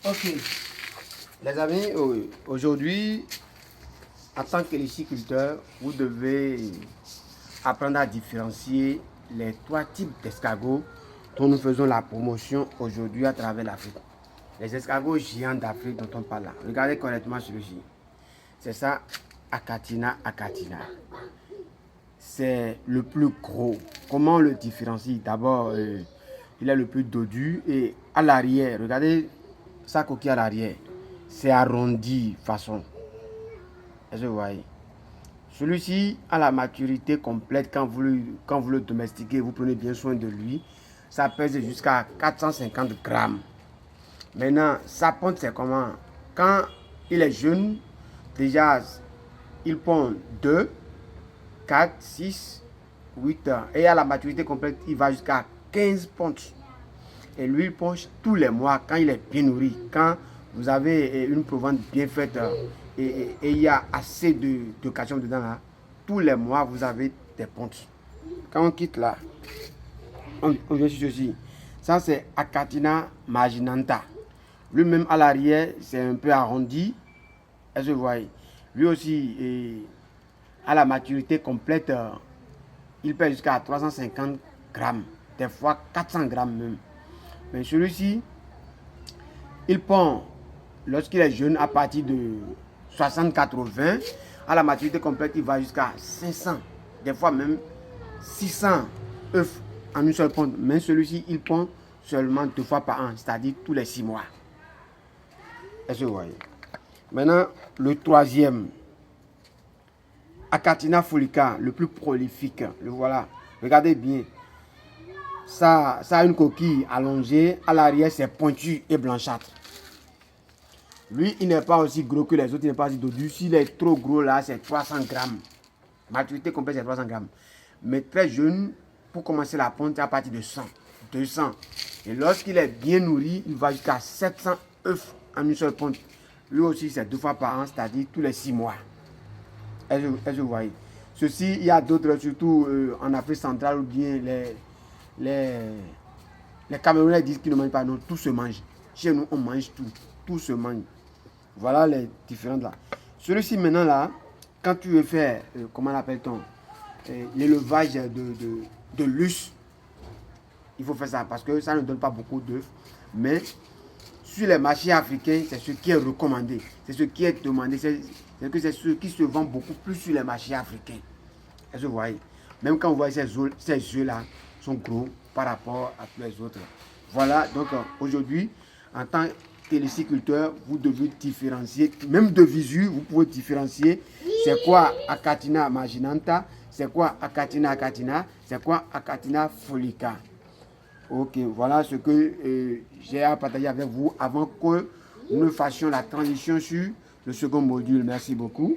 Ok. Les amis, aujourd'hui, en tant que liciculteur, vous devez apprendre à différencier les trois types d'escargots dont nous faisons la promotion aujourd'hui à travers l'Afrique. Les escargots géants d'Afrique dont on parle là. Regardez correctement celui-ci. C'est ça, Achatina achatina. C'est le plus gros. Comment on le différencie? D'abord, il est le plus dodu et à l'arrière, regardez sa coquille à l'arrière. C'est arrondi façon. Est-ce que vous voyez? Celui-ci a la maturité complète quand vous le domestiquez, vous prenez bien soin de lui. Ça pèse jusqu'à 450 grammes. Maintenant, sa ponte, c'est comment? Quand il est jeune, déjà, il pond 2, 4, 6, 8 ans. Et à la maturité complète, il va jusqu'à 15 pontes. Et lui, il ponche tous les mois quand il est bien nourri. Quand vous avez une provence bien faite et il y a assez de calcium dedans, là, tous les mois, vous avez des pontes. Quand on quitte là, on vient sur ceci. Ça, c'est Achatina marginata. Lui-même, à l'arrière, c'est un peu arrondi. Est-ce que vous voyez? Lui aussi, à la maturité complète, il pèse jusqu'à 350 grammes. Des fois, 400 grammes même. Mais celui-ci, il pond, lorsqu'il est jeune, à partir de 60-80. À la maturité complète, il va jusqu'à 500. Des fois même 600 œufs en une seule ponte. Mais celui-ci, il pond seulement 2 fois par an, c'est-à-dire tous les 6 mois. Est-ce que vous voyez? Maintenant, le troisième, Achatina folica, le plus prolifique. Le voilà. Regardez bien. Ça a une coquille allongée. À l'arrière, c'est pointu et blanchâtre. Lui, il n'est pas aussi gros que les autres. Il n'est pas aussi dodu. S'il est trop gros, là, c'est 300 grammes. Maturité complète, c'est 300 grammes. Mais très jeune, pour commencer la ponte, c'est à partir de 100, 200. Et lorsqu'il est bien nourri, il va jusqu'à 700 œufs en une seule ponte. Lui aussi, c'est 2 fois par an, c'est-à-dire tous les 6 mois. Est-ce que vous voyez? Ceci, il y a d'autres, surtout en Afrique centrale, ou bien les Camerounais disent qu'ils ne mangent pas. Non, tout se mange. Chez nous, on mange tout. Tout se mange. Voilà les différentes là. Celui-ci maintenant là, quand tu veux faire, comment l'appelle-t-on, l'élevage de luce, il faut faire ça parce que ça ne donne pas beaucoup d'œufs. Mais sur les marchés africains, c'est ce qui est recommandé. C'est ce qui est demandé. C'est ce qui se vend beaucoup plus sur les marchés africains. Est-ce que vous voyez? Même quand vous voyez ces œufs là sont gros par rapport à tous les autres. Voilà, donc aujourd'hui, en tant que liciculteur, vous devez différencier, même de visu, vous pouvez différencier c'est quoi Achatina marginata, c'est quoi Achatina achatina, c'est quoi Achatina folica. Ok, voilà ce que j'ai à partager avec vous avant que nous fassions la transition sur le second module. Merci beaucoup.